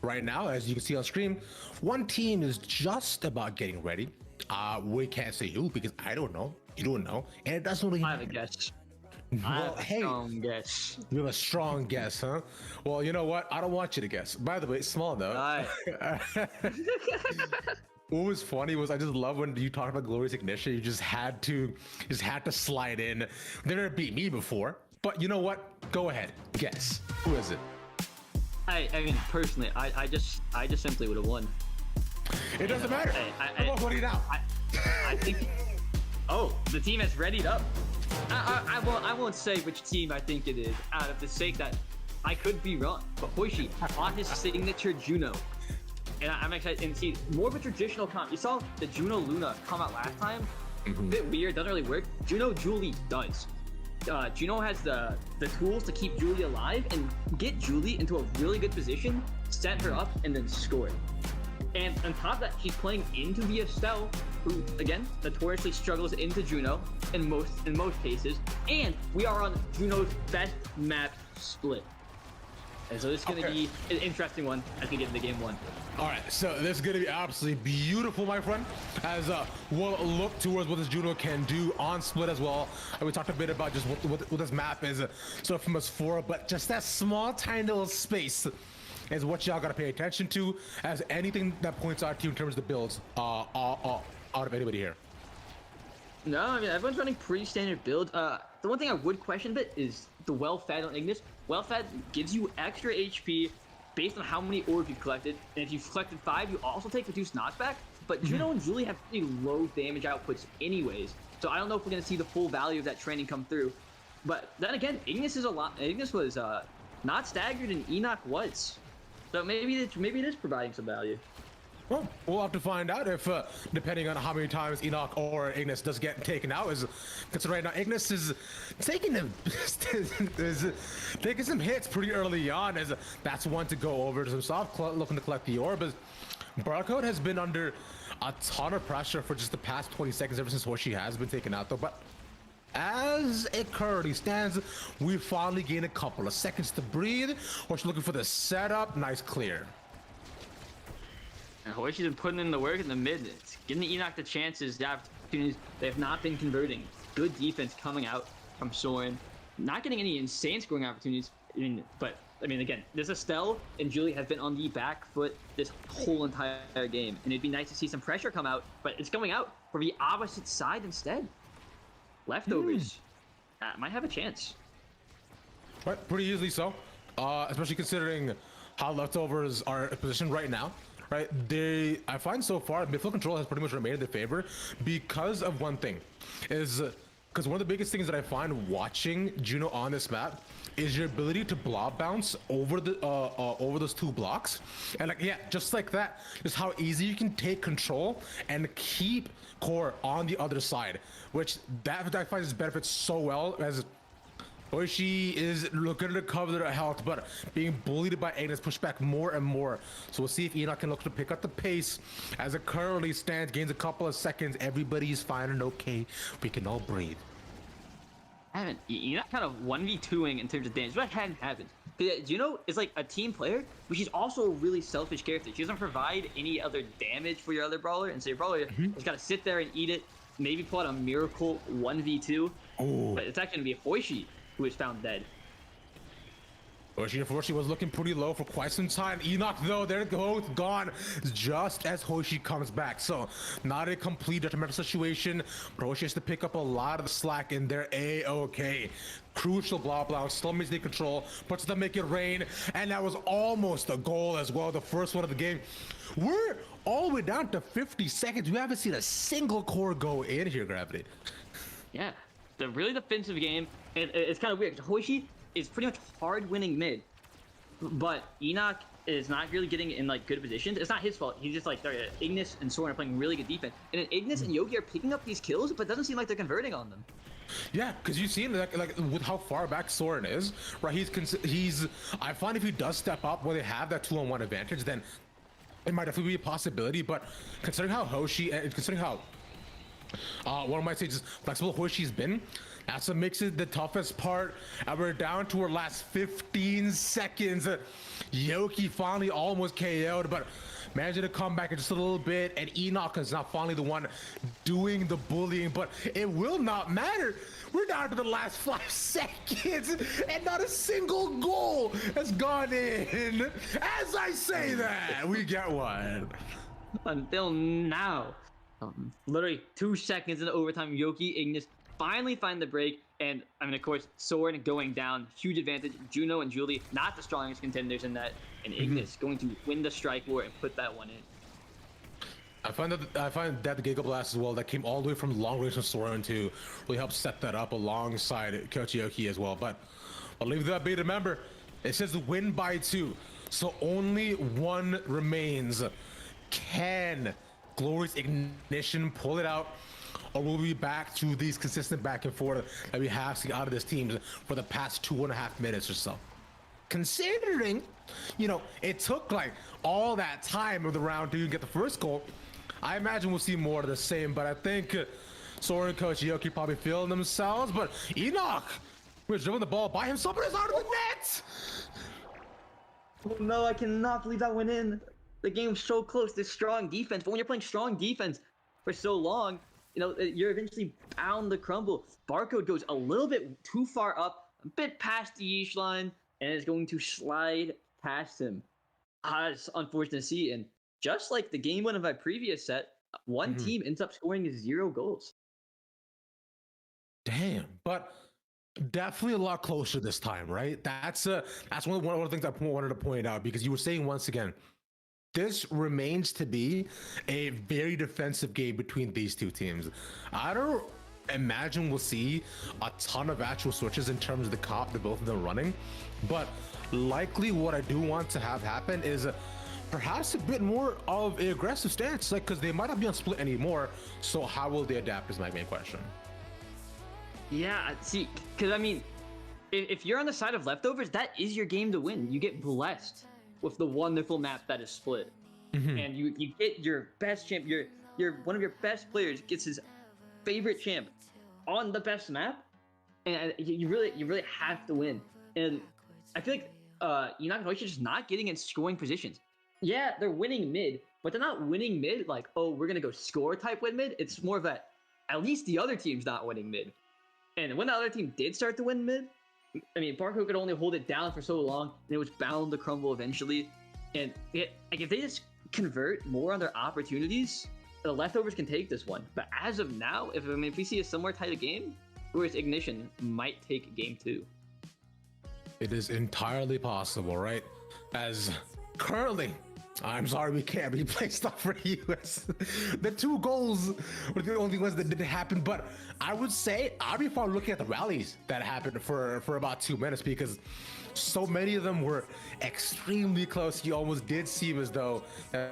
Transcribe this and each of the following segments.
right now, as you can see on screen, one team is just about getting ready. We can't say who because I don't know. You don't know, and it doesn't really I have a matter. guess. Well, hey, Strong guess. you have a strong guess, huh? Well, you know what? I don't want you to guess. By the way, small note. Alright. What was funny was I just love when you talked about Glorious Ignition. You just had to slide in. They never beat me before, but you know what? Go ahead, guess. Who is it? I mean, personally, I just simply would have won. It doesn't matter. Come on, what do you now? I think. Oh, the team has readied up. I won't say which team I think it is, out of the sake that I could be wrong. But Hoishi on his signature Juno, and I'm excited and see more of a traditional comp. You saw the Juno Luna come out last time. A bit weird, doesn't really work. Juno Julie does. Juno has the tools to keep Julie alive and get Julie into a really good position, set her up, and then score. And on top of that, she's playing into the Estelle, who again notoriously struggles into Juno in most cases. And we are on Juno's best map split. And so this is going to be an interesting one as we get into game one. All right, so this is going to be absolutely beautiful, my friend, as we'll look towards what this Juno can do on split as well. We talked a bit about just what this map is so famous for, but just that small, tiny little space is what y'all got to pay attention to, as anything that points out to you in terms of the builds out of anybody here. No, I mean, everyone's running pretty standard build. The one thing I would question a bit is the well-fed on Ignis. Well-fed gives you extra HP based on how many orbs you've collected, and if you've collected 5, you also take reduced knockback. But Juno and Julie have pretty low damage outputs anyways, so I don't know if we're going to see the full value of that training come through. But then again, Ignis was not staggered and Enoc was. So maybe it is providing some value. Well, we'll have to find out if, depending on how many times Enoc or Ignis does get taken out. Because right now Ignis is taking some hits pretty early on. As that's one to go over to himself, looking to collect the orb. As Barcode has been under a ton of pressure for just the past 20 seconds ever since Hoishi has been taken out, though. But as it currently stands, we finally gain a couple of seconds to breathe. Hoishi looking for the setup. Nice clear. And Hoishi's been putting in the work in the mid. It's giving Enoc the chances, the opportunities. They have not been converting. Good defense coming out from Soren. Not getting any insane scoring opportunities. But again, this Estelle and Julie have been on the back foot this whole entire game. And it'd be nice to see some pressure come out, but it's coming out for the opposite side instead. Leftovers might have a chance. Right, pretty easily so. Especially considering how Leftovers are positioned right now. Right, I find so far midfield control has pretty much remained in their favor because of one thing, is because one of the biggest things that I find watching Juno on this map is your ability to blob bounce over those 2 blocks, and just like that, just how easy you can take control and keep core on the other side, which I find this benefits so well as Hoishi is looking to cover their health, but being bullied by Ignis pushed back more and more. So we'll see if Enoc can look to pick up the pace. As it currently stands, gains a couple of seconds. Everybody's fine and okay. We can all breathe. Enoc kind of 1v2ing in terms of damage. What hadn't happened? Juno is like a team player, but she's also a really selfish character. She doesn't provide any other damage for your other brawler, and so your brawler has got to sit there and eat it. Maybe pull out a miracle 1v2. But it's actually going to be a Hoishi who is found dead. Hoishi unfortunately was looking pretty low for quite some time. Enoc, though, they're both gone just as Hoishi comes back. So not a complete detrimental situation, but Hoishi has to pick up a lot of the slack in their A-OK. Crucial blah, still maintains control, puts them make it rain, and that was almost a goal as well, the first one of the game. We're all the way down to 50 seconds. We haven't seen a single core go in here, Gravity. Yeah, the really defensive game. It's kind of weird because Hoishi is pretty much hard winning mid, but Enoc is not really getting in like good positions. It's not his fault. He's just like Ignis and Soren are playing really good defense, and then Ignis and Yokie are picking up these kills, but it doesn't seem like they're converting on them. Yeah, because you've seen like with how far back Soren is, right? He's. I find if he does step up where they have that 2-on-1 advantage, then it might definitely be a possibility. But considering how Hoishi and considering how one might say just flexible Hoishi's been, that's what makes it the toughest part. And we're down to our last 15 seconds. Yokie finally almost KO'd, but managed to come back in just a little bit, and Enoc is now finally the one doing the bullying, but it will not matter. We're down to the last 5 seconds, and not a single goal has gone in. As I say that, we get one. Until now. Literally 2 seconds into overtime, Yokie, Ignis finally find the break, and I mean, of course, Soren going down, huge advantage. Juno and Julie, not the strongest contenders in that, and Ignis going to win the strike war and put that one in. I find that the Giga Blast as well, that came all the way from long range from Soren to really help set that up alongside Coach Yokie as well. But I'll leave that be. Remember, it says win by 2, so only one remains. Can Glorious Ignition pull it out, or will we be back to these consistent back and forth that we have seen out of this team for the past 2.5 minutes or so? Considering, you know, it took like all that time of the round to get the first goal, I imagine we'll see more of the same. But I think Soren and Coach Yokie probably feeling themselves. But Enoc was dribbling the ball by himself, but it's out of the net. Oh no, I cannot believe that went in. The game was so close. This strong defense, but when you're playing strong defense for so long, you know, you're eventually bound to crumble. Barcode goes a little bit too far up, a bit past the yeesh line, and is going to slide past him. It's unfortunate to see. And just like the game one of my previous set, one team ends up scoring 0 goals. Damn, but definitely a lot closer this time, right? That's one of the things I wanted to point out, because you were saying once again, this remains to be a very defensive game between these two teams. I don't imagine we'll see a ton of actual switches in terms of the comp that both of them running, but likely what I do want to have happen is perhaps a bit more of an aggressive stance, like, because they might not be on split anymore. So how will they adapt is my main question. Yeah, see, because I mean, if you're on the side of Leftovers, that is your game to win. You get blessed with the wonderful map that is split, and you get your best champ, your one of your best players gets his favorite champ on the best map, and you really have to win. And I feel like Enoc and Hoishi just not getting in scoring positions. Yeah, they're winning mid, but they're not winning mid like, oh, we're gonna go score type win mid. It's more of that, at least the other team's not winning mid. And when the other team did start to win mid, I mean, Barcode could only hold it down for so long, and it was bound to crumble eventually. And like, if they just convert more on their opportunities, the Leftovers can take this one. But as of now, if we see a similar type of game, whereas Ignition might take game 2. It is entirely possible, right? As currently, I'm sorry we can't replay stuff for US. The 2 goals were the only ones that didn't happen, but I would say I'd be far looking at the rallies that happened for about 2 minutes, because so many of them were extremely close. You almost did seem as though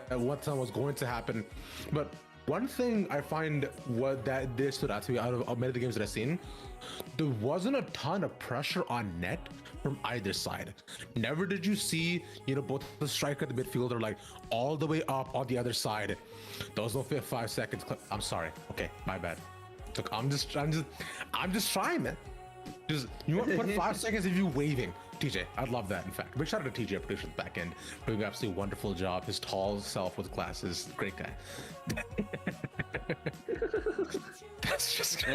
one time was going to happen. But one thing I find that this stood out to me out of many of the games that I've seen, there wasn't a ton of pressure on net from either side. Never did you see, you know, both the striker and the midfielder like all the way up on the other side. Those don't fit 5 seconds. I'm sorry. Okay, my bad. Look, I'm just trying, man. Just, you want to put 5 seconds of you waving. TJ, I'd love that. In fact, big shout out to TJ Productions back end, doing an absolutely wonderful job. His tall self with glasses, great guy. That's just.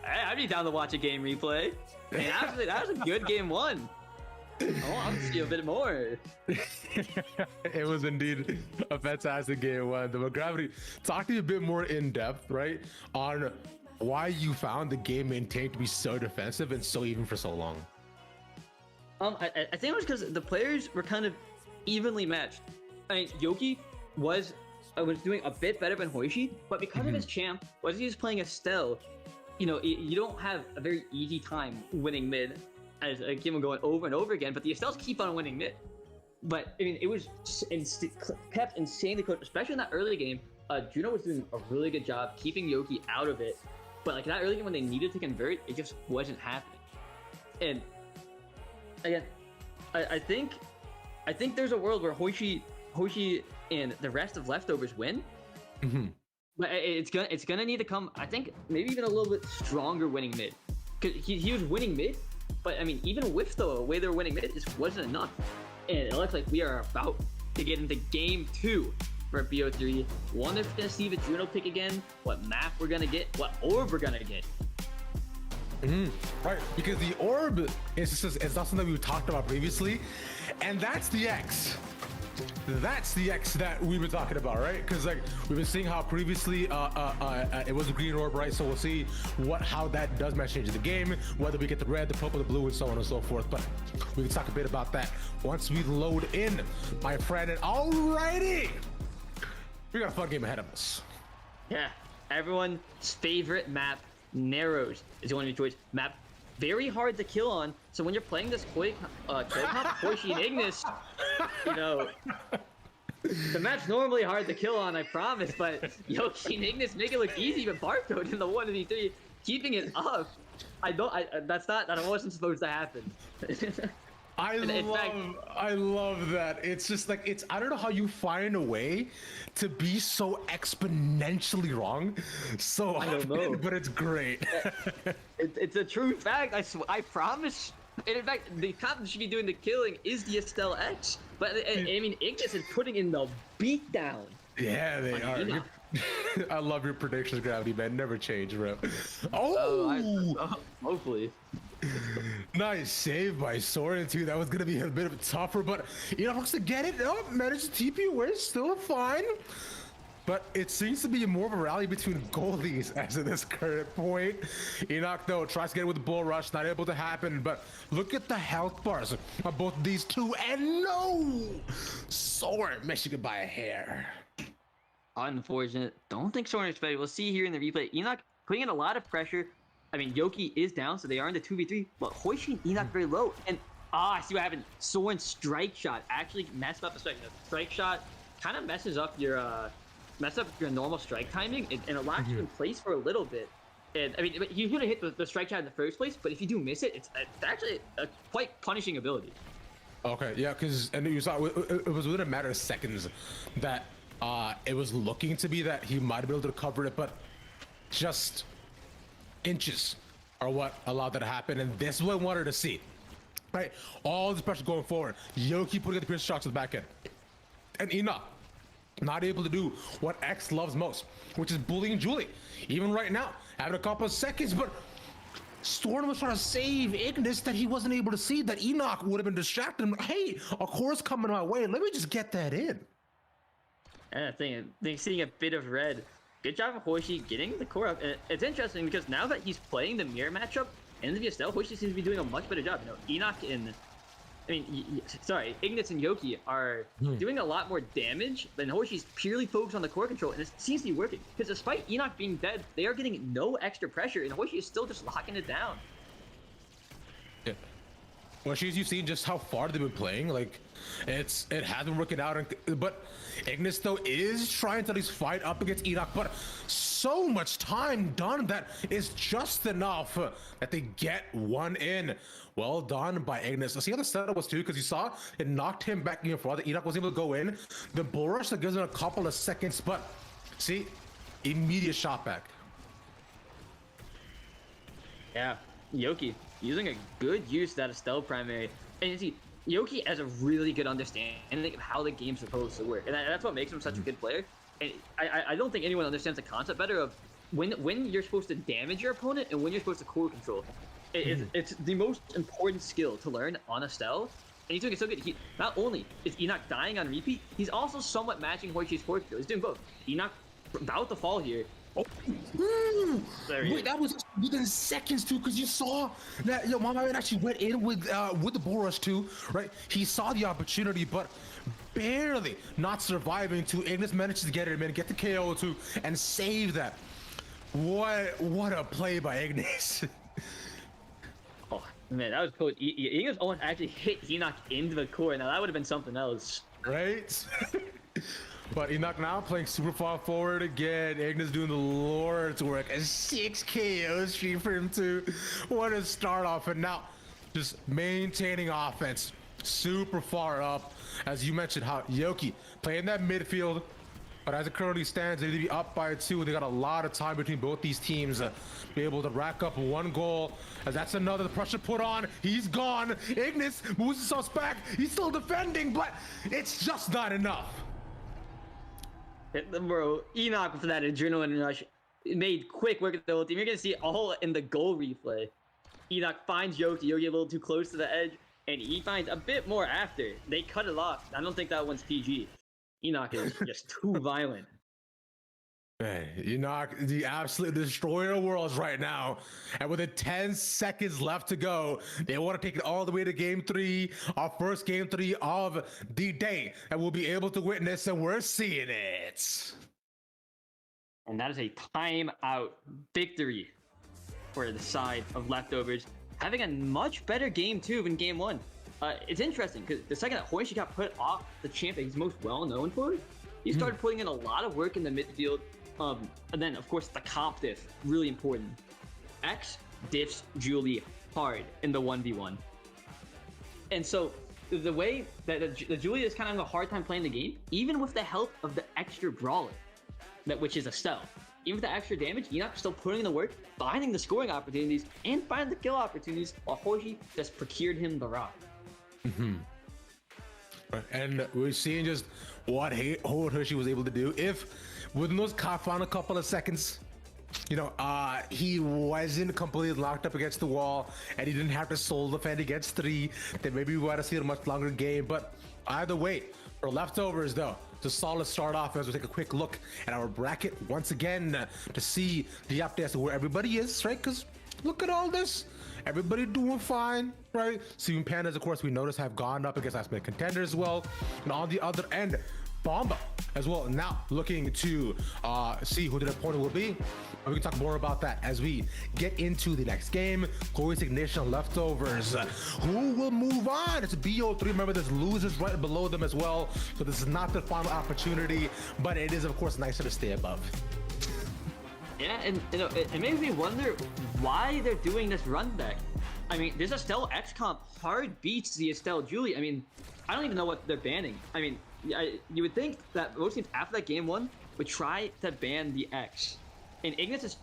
I'd be down to watch a game replay. And actually, that was a good game 1. I want to see a bit more. It was indeed a fantastic game 1. The Gravity, talk to you a bit more in depth, right, on why you found the game maintained to be so defensive and so even for so long. I think it was because the players were kind of evenly matched. I mean, Yokie was doing a bit better than Hoishi, but because of his champ, was he was playing Estelle, you know, you don't have a very easy time winning mid as a game going over and over again, but the Estelles keep on winning mid. But I mean, it was kept insanely close, especially in that early game. Juno was doing a really good job keeping Yokie out of it, but like that early game when they needed to convert, it just wasn't happening. And again, I think there's a world where Hoishi and the rest of Leftovers win. But it's gonna need to come, I think, maybe even a little bit stronger winning mid, because he was winning mid, But I mean, even with the way they're winning mid, it just wasn't enough. And it looks like we are about to get into game 2 for BO3. Wonder if we're gonna see the Juno pick again, what map we're gonna get, what orb we're gonna get. Right, because the orb is not something we talked about previously, and that's the X. That's the X that we were talking about, right? Because like we've been seeing how previously it was a green orb, right? So we'll see how that does match change the game, whether we get the red, the purple, the blue, and so on and so forth. But we can talk a bit about that once we load in, my friend. And alrighty, we got a fun game ahead of us. Yeah, everyone's favorite map, Narrows, is the only choice. Map very hard to kill on. So when you're playing this kill comp, Hoishi and Ignis, you know, the map's normally hard to kill on, I promise, but Yokie and Ignis make it look easy, but barcode in the 1v3, keeping it up. That wasn't supposed to happen. I love that. It's just like, I don't know how you find a way to be so exponentially wrong. So I don't know, but it's great. It's a true fact. I promise. And in fact, the comp should be doing the killing is the Estelle X. But I mean, Ignis is putting in the beatdown. Yeah, they are. I love your predictions, Gravity, man. Never change, bro. Hopefully. Nice save by Soren too. That was gonna be a bit of a tougher, but Enoc looks to get it up, managed to TP away, still fine. But it seems to be more of a rally between goalies as of this current point. Enoc though tries to get it with the bull rush, not able to happen, but look at the health bars of both these two, and no! Soren makes you goodbye a hair. Unfortunate. Don't think Soren is ready. We'll see here in the replay. Enoc putting in a lot of pressure. I mean, Yokie is down, so they are in the 2v3, but Hoishi and Enoc very low. And, I see what happened. Soren's strike shot actually messed up the strike. The strike shot kind of messes up your normal strike timing, and it locks you in place for a little bit. And, I mean, you should have hit the strike shot in the first place, but if you do miss it, it's actually a quite punishing ability. Okay, yeah, and you saw it was within a matter of seconds that it was looking to be that he might be able to cover it, but just inches are what allowed that to happen, and this is what I wanted to see. Right, all this pressure going forward. Yokie putting the piercing shots to the back end, and Enoc not able to do what X loves most, which is bullying Julie. Even right now, having a couple of seconds, but Soren was trying to save Ignis that he wasn't able to see. That Enoc would have been distracted him. Hey, a core's coming my way. Let me just get that in. And I think seeing a bit of red. Good job of Hoishi getting the core up. And it's interesting because now that he's playing the mirror matchup in the VSL, Hoishi seems to be doing a much better job. You know, Enoc and Ignis and Yokie are doing a lot more damage than Hoishi's purely focused on the core control, and it seems to be working. Because despite Enoc being dead, they are getting no extra pressure, and Hoishi is still just locking it down. Yeah. Well, you've seen just how far they've been playing. Like, it has been working out, but Ignis though is trying to at least fight up against Enoc, but so much time done that is just enough that they get one in. Well done by Ignis. Let's see how the setup was too, because you saw it knocked him back even farther. Enoc was able to go in. The bull rush that gives him a couple of seconds, but see, immediate shot back. Yeah, Yokie using a good use of that Estelle primary, and you see Yokie has a really good understanding of how the game's supposed to work, and that's what makes him such a good player. And I don't think anyone understands the concept better of when you're supposed to damage your opponent and when you're supposed to core control. It's the most important skill to learn on Estelle, and he's doing it so good. Not only is Enoc dying on repeat, he's also somewhat matching Hoishi's core skill. He's doing both. Enoc about to fall here. Oh, wait, that was within seconds too, because you saw that my man actually went in with the bull rush too, right? He saw the opportunity, but barely not surviving. To Ignis manages to get it, man, get the KO too, and save that. What a play by Ignis. Oh man, that was cool. Ignis almost actually hit Enoc into the core. Now that would have been something else, right? But Enoc now playing super far forward again. Ignis doing the Lord's work. A 6 KO streak for him too. What a start off. And now just maintaining offense super far up. As you mentioned, how Yokie playing that midfield, But as it currently stands, they need to be up by 2. They got a lot of time between both these teams. Be able to rack up 1 goal. As that's another pressure put on. He's gone. Ignis moves himself back. He's still defending, but it's just not enough. Bro, Enoc for that adrenaline rush made quick work of the whole team. You're gonna see it all in the goal replay. Enoc finds Yokie. Yokie a little too close to the edge, and he finds a bit more after. They cut it off. I don't think that one's PG. Enoc is just too violent. Man, Enoc, the absolute destroyer of worlds right now. And with 10 seconds left to go, they want to take it all the way to game 3, our first game 3 of the day. And we'll be able to witness, and we're seeing it. And that is a timeout victory for the side of Leftovers, having a much better game 2 than game 1. It's interesting because the second that Hoishi got put off the champ that he's most well known for, he started putting in a lot of work in the midfield. And then, of course, the comp diff, really important. X diffs Julie hard in the 1v1. And so the way that the Julie is kind of having a hard time playing the game, even with the help of the extra brawler, which is Estelle. Even with the extra damage, Enoc still putting in the work, finding the scoring opportunities, and finding the kill opportunities, while Hoishi just procured him the rock. And we're seeing just what Hoishi was able to do. If within those final couple of seconds, you know, he wasn't completely locked up against the wall and he didn't have to solo defend against 3, then maybe we would have seen a much longer game. But either way, for Leftovers though, it's a solid start off as we take a quick look at our bracket once again to see the updates of where everybody is, right? Because look at all this. Everybody doing fine, right? Steven Pandas, of course, we notice have gone up against last minute contenders as well. And on the other end, Bomba as well. Now looking to see who the opponent will be. We can talk more about that as we get into the next game. Glorious Ignition Leftovers. Who will move on? It's BO3. Remember, there's losers right below them as well. So this is not the final opportunity, but it is, of course, nicer to stay above. Yeah, and you know, it makes me wonder why they're doing this run back. I mean, this Estelle X comp hard beats the Estelle Julie. I mean, I don't even know what they're banning. I mean, you would think that most teams after that game 1 would try to ban the X. And Ignis is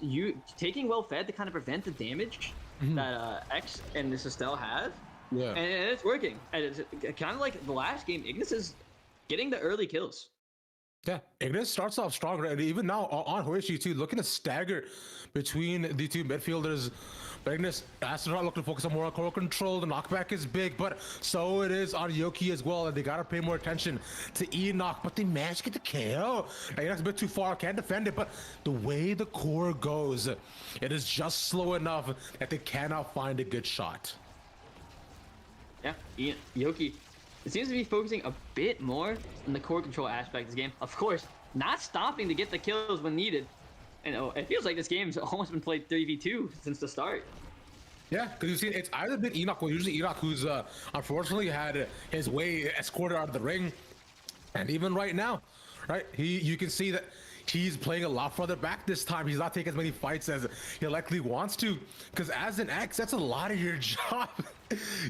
taking well fed to kind of prevent the damage that X and this Estelle have. Yeah. And it's working. And it's kind of like the last game, Ignis is getting the early kills. Yeah, Ignis starts off stronger, and even now on Hoishi too, looking to stagger between the 2 midfielders. But Ignis has to not look to focus on more on core control. The knockback is big, but so it is on Yokie as well, and they gotta pay more attention to Enoc. But they managed to get the KO. Enoc's a bit too far, can't defend it, but the way the core goes, it is just slow enough that they cannot find a good shot. Yeah, Yokie. It seems to be focusing a bit more on the core control aspect of this game. Of course, not stopping to get the kills when needed. And it feels like this game's almost been played 3v2 since the start. Yeah, because you've seen it's either been Enoc, well, usually Enoc, who's unfortunately had his way escorted out of the ring. And even right now, right, you can see that he's playing a lot further back this time. He's not taking as many fights as he likely wants to, because as an X, that's a lot of your job.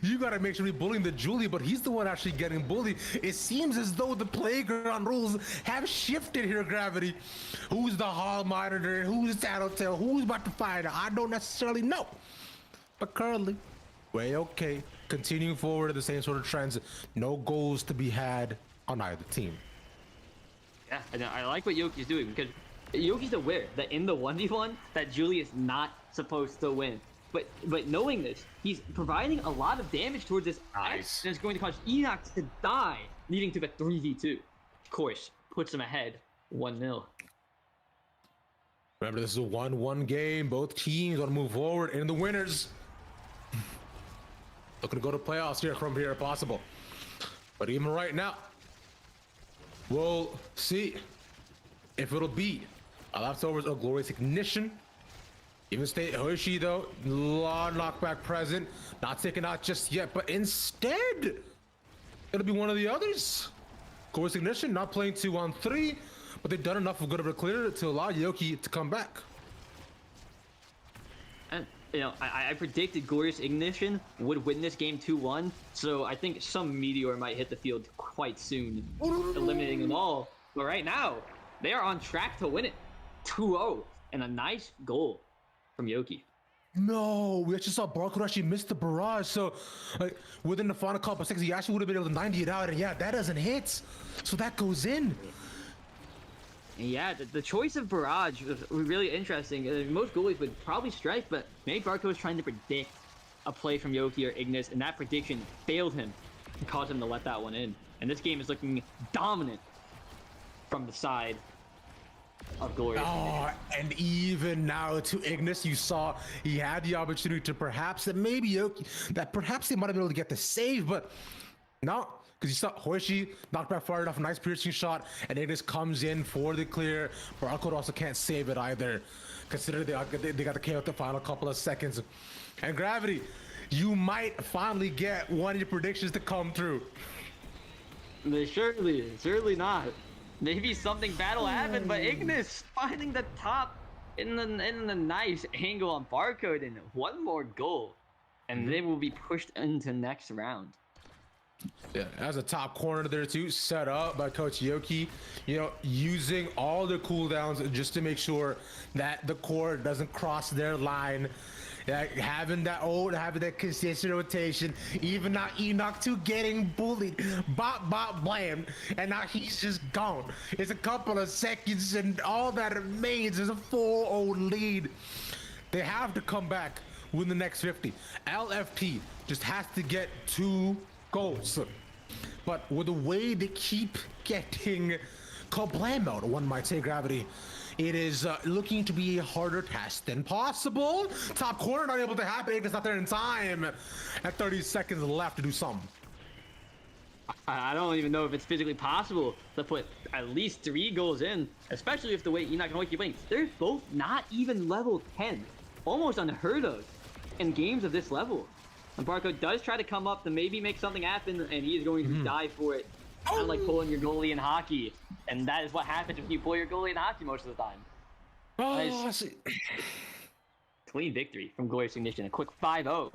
You gotta make sure you're bullying the Julie, but he's the one actually getting bullied. It seems as though the playground rules have shifted here, Gravity. Who's the hall monitor? Who's the tattletale? Who's about to fight? I don't necessarily know. But currently, way okay. Continuing forward to the same sort of trends. No goals to be had on either team. Yeah, and I like what Yokie's doing, because Yokie's aware that in the 1v1 that Julie is not supposed to win. But knowing this, he's providing a lot of damage towards this X, and it's going to cause Enoc to die, leading to the 3v2. Of course, puts him ahead 1-0. Remember, this is a 1-1 game. Both teams want to move forward, and the winners looking to go to playoffs here from here if possible. But even right now, we'll see if it'll be a Leftovers or Glorious Ignition. Even stay Hoishi though, a lot of knockback present, not taken out just yet, but instead it'll be one of the others. Glorious Ignition not playing 2-on-3, but they've done enough of good of a clear to allow Yokie to come back. And you know, I predicted Glorious Ignition would win this game 2-1, so I think some meteor might hit the field quite soon, eliminating them all. But right now, They are on track to win it. 2-0. And a nice goal from Yokie. No, we actually saw Barcode actually miss the barrage. So, like, within the final couple of seconds, he actually would have been able to 90 it out. And yeah, that doesn't hit. So that goes in. And yeah, the choice of barrage was really interesting. Most goalies would probably strike, but maybe Barcode was trying to predict a play from Yokie or Ignis, and that prediction failed him and caused him to let that one in. And this game is looking dominant from the side of Glorious. Oh, and even now to Ignis, you saw he had the opportunity to perhaps that maybe Yokie, that perhaps they might have been able to get the save, but no, because you saw Hoishi knocked back far enough, a nice piercing shot, and Ignis comes in for the clear. Barcode also can't save it either, considering they got the KO at the final couple of seconds. And Gravity, you might finally get one of your predictions to come through. Surely not. Maybe something bad will happen, but Ignis finding the top in the nice angle on Barcode, and one more goal, and they will be pushed into next round. Yeah, as a top corner there too, set up by Coach Yokie, you know, using all the cooldowns just to make sure that the core doesn't cross their line. Yeah, having that consistent rotation, even now Enoc 2 getting bullied, bop blamed, and now he's just gone. It's a couple of seconds and all that remains is a 4-0 lead. They have to come back win the next 50. LFT just has to get 2 goals. But with the way they keep getting kablamoed, one might say, Gravity, it is looking to be a harder task than possible. Top corner not able to happen. It's not there in time. At 30 seconds left to do something. I don't even know if it's physically possible to put at least 3 goals in, especially if the way Enoc and Hoishi playing. They're both not even level 10. Almost unheard of in games of this level. And Barcode does try to come up to maybe make something happen, and he is going to die for it. Kind of like pulling your goalie in hockey. And that is what happens when you pull your goalie in hockey most of the time. Oh, Nice. Clean victory from Glorious Ignition. A quick 5-0